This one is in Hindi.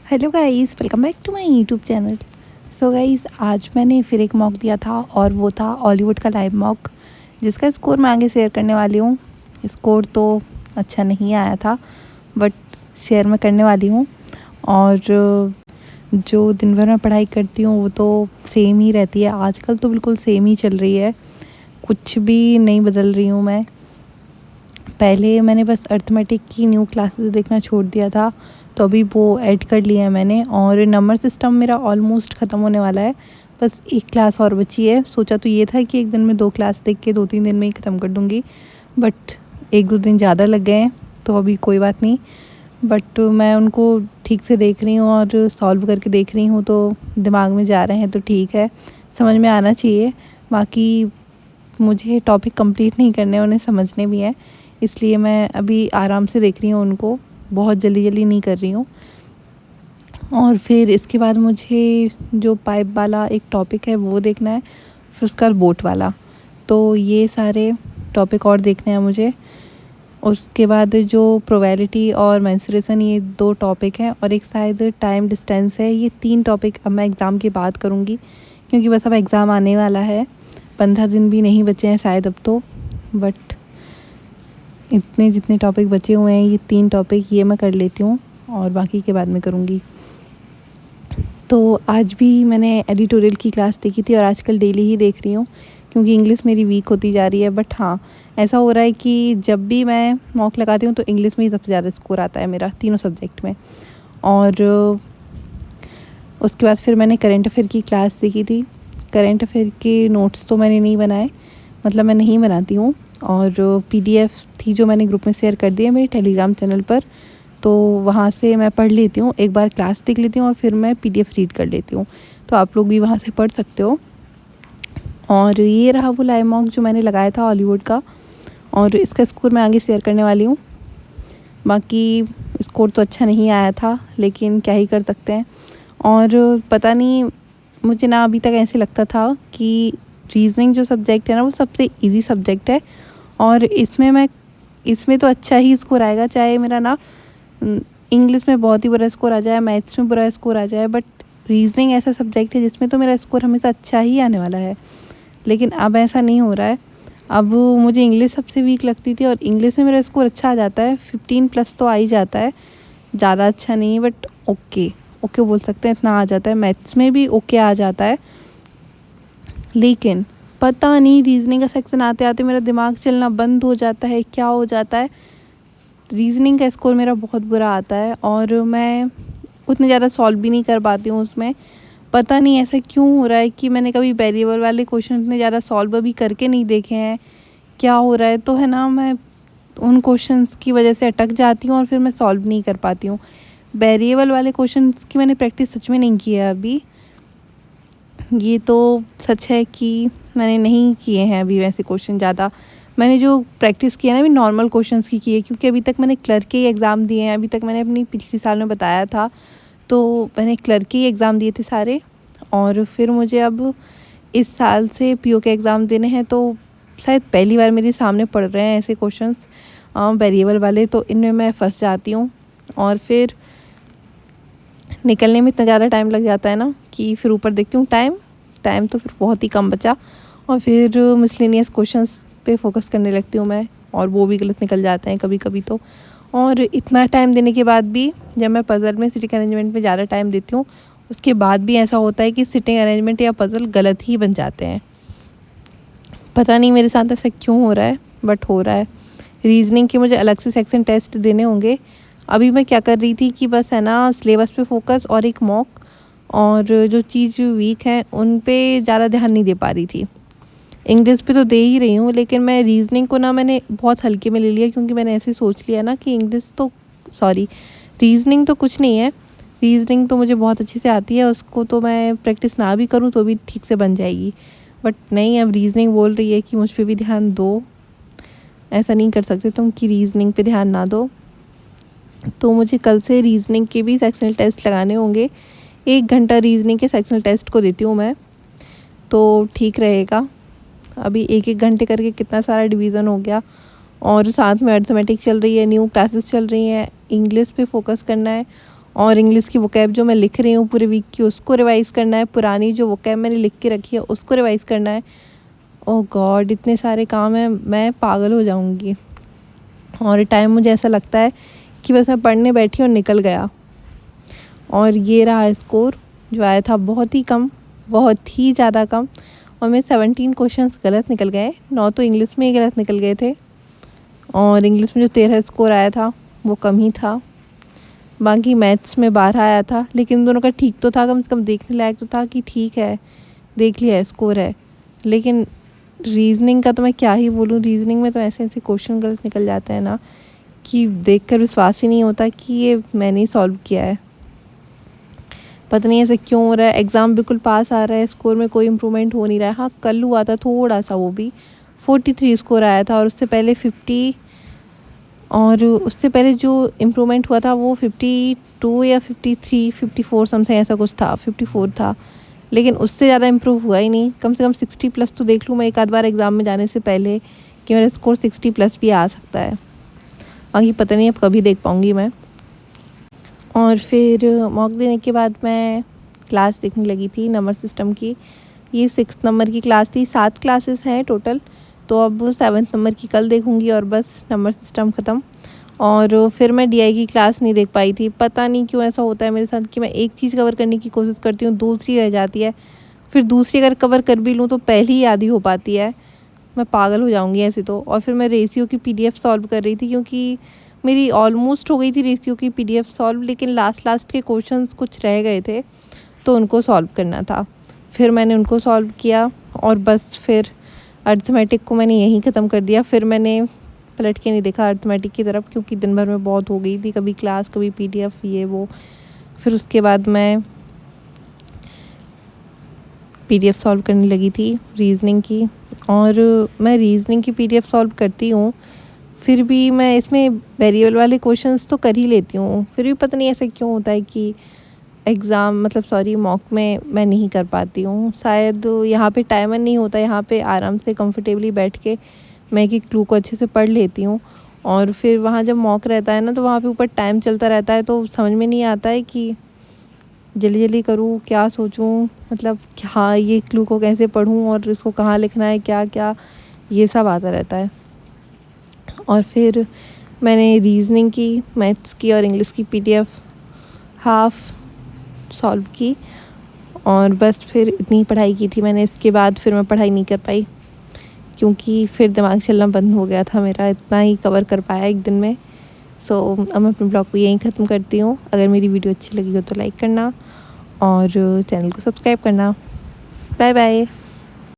Hello guys, welcome back to my YouTube channel. So guys, आज मैंने फिर एक मॉक दिया था और वो था हॉलीवुड का लाइव मॉक, जिसका स्कोर मैं आगे शेयर करने वाली हूँ। स्कोर तो अच्छा नहीं आया था, बट शेयर मैं करने वाली हूँ। और जो दिन भर मैं पढ़ाई करती हूँ वो तो सेम ही रहती है। आजकल तो बिल्कुल सेम ही चल रही है, कुछ भी नहीं बदल रही हूँ मैं। पहले मैंने बस अर्थमेटिक की न्यू क्लासेस देखना छोड़ दिया था, तो अभी वो ऐड कर लिया है मैंने। और नंबर सिस्टम मेरा ऑलमोस्ट ख़त्म होने वाला है, बस एक क्लास और बची है। सोचा तो ये था कि एक दिन में 2 क्लास देख के 2-3 दिन में ही ख़त्म कर दूँगी, बट 1-2 दिन ज़्यादा लग गए हैं, तो अभी कोई बात नहीं। बट मैं उनको ठीक से देख रही हूँ और सॉल्व करके देख रही हूँ, तो दिमाग में जा रहे हैं तो ठीक है, समझ में आना चाहिए। बाकी मुझे टॉपिक कंप्लीट नहीं करने, उन्हें समझने भी हैं, इसलिए मैं अभी आराम से देख रही हूँ उनको, बहुत जल्दी जल्दी नहीं कर रही हूँ। और फिर इसके बाद मुझे जो पाइप वाला एक टॉपिक है वो देखना है, फिर उसका बोट वाला, तो ये सारे टॉपिक और देखने हैं मुझे। उसके बाद जो प्रोबेबिलिटी और मेंसुरेशन, ये 2 टॉपिक हैं, और एक शायद टाइम डिस्टेंस है। ये 3 टॉपिक अब मैं एग्ज़ाम के बाद करूँगी, क्योंकि बस अब एग्ज़ाम आने वाला है, 15 दिन भी नहीं बचे हैं शायद अब तो। बट इतने जितने टॉपिक बचे हुए हैं, ये 3 टॉपिक ये मैं कर लेती हूँ और बाकी के बाद में करूँगी। तो आज भी मैंने एडिटोरियल की क्लास देखी थी और आजकल डेली ही देख रही हूँ, क्योंकि इंग्लिश मेरी वीक होती जा रही है। बट हाँ, ऐसा हो रहा है कि जब भी मैं मॉक लगाती हूँ तो इंग्लिश में ही सबसे ज़्यादा स्कोर आता है मेरा, तीनों सब्जेक्ट में। और उसके बाद फिर मैंने करंट अफेयर की क्लास देखी थी। करंट अफेयर के नोट्स तो मैंने नहीं बनाए, मतलब मैं नहीं बनाती हूँ। और पीडीएफ थी जो मैंने ग्रुप में शेयर कर दी है मेरे टेलीग्राम चैनल पर, तो वहाँ से मैं पढ़ लेती हूँ, एक बार क्लास देख लेती हूँ और फिर मैं पीडीएफ रीड कर लेती हूँ। तो आप लोग भी वहाँ से पढ़ सकते हो। और ये रहा वो लाइव मॉक जो मैंने लगाया था हॉलीवुड का, और इसका स्कोर मैं आगे शेयर करने वाली हूँ। बाकी स्कोर तो अच्छा नहीं आया था, लेकिन क्या ही कर सकते हैं। और पता नहीं, मुझे ना अभी तक ऐसे लगता था कि रीजनिंग जो सब्जेक्ट है ना, वो सबसे इजी सब्जेक्ट है, और इसमें तो अच्छा ही स्कोर आएगा, चाहे मेरा ना इंग्लिश में बहुत ही बुरा स्कोर आ जाए, मैथ्स में बुरा स्कोर आ जाए। बट रीजनिंग ऐसा सब्जेक्ट है जिसमें तो मेरा स्कोर हमेशा अच्छा ही आने वाला है। लेकिन अब ऐसा नहीं हो रहा है। अब मुझे इंग्लिश सबसे वीक लगती थी, और इंग्लिश में मेरा स्कोर अच्छा आ जाता है, 15+ तो आ ही जाता है। ज़्यादा अच्छा नहीं, बट ओके ओके बोल सकते हैं, इतना आ जाता है। मैथ्स में भी ओके आ जाता है, लेकिन पता नहीं रीजनिंग का सेक्शन आते आते मेरा दिमाग चलना बंद हो जाता है, क्या हो जाता है। रीजनिंग का स्कोर मेरा बहुत बुरा आता है, और मैं उतने ज़्यादा सॉल्व भी नहीं कर पाती हूँ उसमें। पता नहीं ऐसा क्यों हो रहा है कि मैंने कभी वेरिएबल वाले क्वेश्चन इतने ज़्यादा सॉल्व भी करके नहीं देखे हैं, क्या हो रहा है। तो है ना, मैं उन क्वेश्चंस की वजह से अटक जाती हूँ और फिर मैं सॉल्व नहीं कर पाती हूँ। वेरिएबल वाले क्वेश्चंस की मैंने प्रैक्टिस सच में नहीं की है अभी। ये तो सच है कि मैंने नहीं किए हैं अभी वैसे क्वेश्चन ज़्यादा। मैंने जो प्रैक्टिस की है ना, अभी नॉर्मल क्वेश्चंस की है, क्योंकि अभी तक मैंने क्लर्क के ही एग्ज़ाम दिए हैं। अभी तक मैंने अपनी पिछले साल में बताया था, तो मैंने क्लर्क के ही एग्ज़ाम दिए थे सारे। और फिर मुझे अब इस साल से पीओ के एग्ज़ाम देने हैं, तो शायद पहली बार मेरे सामने पड़ रहे हैं ऐसे क्वेश्चंस वेरिएबल वाले, तो इनमें मैं फंस जाती हूँ। और फिर निकलने में इतना ज़्यादा टाइम लग जाता है ना, कि फिर ऊपर देखती हूँ टाइम तो फिर बहुत ही कम बचा, और फिर मिसलेनियस क्वेश्चंस पे फोकस करने लगती हूँ मैं, और वो भी गलत निकल जाते हैं कभी कभी तो। और इतना टाइम देने के बाद भी, जब मैं पज़ल में सिटिंग अरेंजमेंट में ज़्यादा टाइम देती हूँ, उसके बाद भी ऐसा होता है कि सिटिंग अरेंजमेंट या पज़ल गलत ही बन जाते हैं। पता नहीं मेरे साथ ऐसा क्यों हो रहा है, बट हो रहा है। रीजनिंग के मुझे अलग से सेक्शन टेस्ट देने होंगे। अभी मैं क्या कर रही थी कि बस है ना, सिलेबस पे फोकस और एक मॉक, और जो चीज़ वीक है उन पे ज़्यादा ध्यान नहीं दे पा रही थी। इंग्लिश पे तो दे ही रही हूँ, लेकिन मैं रीजनिंग को ना मैंने बहुत हल्के में ले लिया, क्योंकि मैंने ऐसे सोच लिया ना कि रीजनिंग तो कुछ नहीं है। रीजनिंग तो मुझे बहुत अच्छे से आती है, उसको तो मैं प्रैक्टिस ना भी करूँ तो भी ठीक से बन जाएगी। बट नहीं, अब रीजनिंग बोल रही है कि मुझ पर भी ध्यान दो। ऐसा नहीं कर सकते तुम कि रीजनिंग पे ध्यान ना दो। तो मुझे कल से रीजनिंग के भी सेक्शनल टेस्ट लगाने होंगे। 1 घंटा रीजनिंग के सेक्शनल टेस्ट को देती हूँ मैं, तो ठीक रहेगा। अभी 1-1 घंटे करके कितना सारा डिवीज़न हो गया, और साथ में अर्थमेटिक चल रही है, न्यू क्लासेस चल रही हैं, इंग्लिश पे फोकस करना है, और इंग्लिश की वोकैब जो मैं लिख रही हूँ पूरे वीक की उसको रिवाइज़ करना है, पुरानी जो वोकैब मैंने लिख के रखी है उसको रिवाइज़ करना है। ओह गॉड, इतने सारे काम हैं, मैं पागल हो जाऊँगी। और टाइम मुझे ऐसा लगता है कि बस मैं पढ़ने बैठी और निकल गया। और ये रहा स्कोर जो आया था, बहुत ही कम, बहुत ही ज़्यादा कम। और मेरे 17 क्वेश्चंस गलत निकल गए, 9 तो इंग्लिश में ही गलत निकल गए थे। और इंग्लिश में जो 13 स्कोर आया था वो कम ही था। बाकी मैथ्स में 12 आया था, लेकिन दोनों का ठीक तो था, कम से कम देखने लायक तो था कि ठीक है, देख लिया स्कोर है। लेकिन रीजनिंग का तो मैं क्या ही बोलूँ, रीजनिंग में तो ऐसे ऐसे क्वेश्चन गलत निकल जाते हैं ना कि देखकर विश्वास ही नहीं होता कि ये मैंने ही सॉल्व किया है। पता नहीं ऐसा क्यों हो रहा है। एग्ज़ाम बिल्कुल पास आ रहा है, स्कोर में कोई इम्प्रूवमेंट हो नहीं रहा है। हाँ, कल हुआ था थोड़ा सा, वो भी 43 स्कोर आया था, और उससे पहले 50, और उससे पहले जो इम्प्रूवमेंट हुआ था वो 52 या 53, 54 समथिंग ऐसा कुछ था, 54 था। लेकिन उससे ज़्यादा इम्प्रूव हुआ ही नहीं। कम से कम 60 प्लस तो देख लूँ मैं एक आध बार एग्ज़ाम में जाने से पहले कि मेरा स्कोर 60 प्लस भी आ सकता है। बाकी पता नहीं अब कभी देख पाऊँगी मैं। और फिर मॉक देने के बाद मैं क्लास देखने लगी थी नंबर सिस्टम की। ये 6 नंबर की क्लास थी, 7 क्लासेस हैं टोटल, तो अब 7 नंबर की कल देखूँगी और बस नंबर सिस्टम ख़त्म। और फिर मैं डीआई की क्लास नहीं देख पाई थी। पता नहीं क्यों ऐसा होता है मेरे साथ कि मैं एक चीज़ कवर करने की कोशिश करती हूँ, दूसरी रह जाती है, फिर दूसरी अगर कवर कर भी लूँ तो पहली ही आधी हो पाती है। मैं पागल हो जाऊँगी ऐसे तो। और फिर मैं रेशियो की पीडीएफ सॉल्व कर रही थी, क्योंकि मेरी ऑलमोस्ट हो गई थी रेशियो की पीडीएफ सॉल्व, लेकिन लास्ट के क्वेश्चंस कुछ रह गए थे तो उनको सॉल्व करना था। फिर मैंने उनको सॉल्व किया और बस फिर अर्थमेटिक को मैंने यहीं ख़त्म कर दिया। फिर मैंने पलट के नहीं देखा अर्थमेटिक की तरफ, क्योंकि दिन भर में बहुत हो गई थी, कभी क्लास कभी पीडीएफ ये वो। फिर उसके बाद मैं पीडीएफ सॉल्व करने लगी थी रीजनिंग की। और मैं रीजनिंग की पीडीएफ सॉल्व करती हूँ, फिर भी मैं इसमें वेरिएबल वाले क्वेश्चंस तो कर ही लेती हूँ, फिर भी पता नहीं ऐसा क्यों होता है कि एग्ज़ाम मतलब सॉरी मॉक में मैं नहीं कर पाती हूँ। शायद यहाँ पे टाइमर नहीं होता, यहाँ पे आराम से कंफर्टेबली बैठ के मैं एक क्लू को अच्छे से पढ़ लेती हूँ। और फिर वहाँ जब मॉक रहता है ना, तो वहाँ पे ऊपर टाइम चलता रहता है, तो समझ में नहीं आता है कि जल्दी जल्दी करूँ, क्या सोचूँ, मतलब हाँ ये क्लू को कैसे पढूँ और इसको कहाँ लिखना है, क्या क्या, ये सब आता रहता है। और फिर मैंने रीजनिंग की, मैथ्स की और इंग्लिश की पीडीएफ हाफ सॉल्व की, और बस फिर इतनी पढ़ाई की थी मैंने। इसके बाद फिर मैं पढ़ाई नहीं कर पाई, क्योंकि फिर दिमाग चलना बंद हो गया था मेरा, इतना ही कवर कर पाया एक दिन में। सो अब मैं अपने ब्लॉग को यहीं ख़त्म करती हूँ। अगर मेरी वीडियो अच्छी लगी हो तो लाइक करना और चैनल को सब्सक्राइब करना। Bye bye.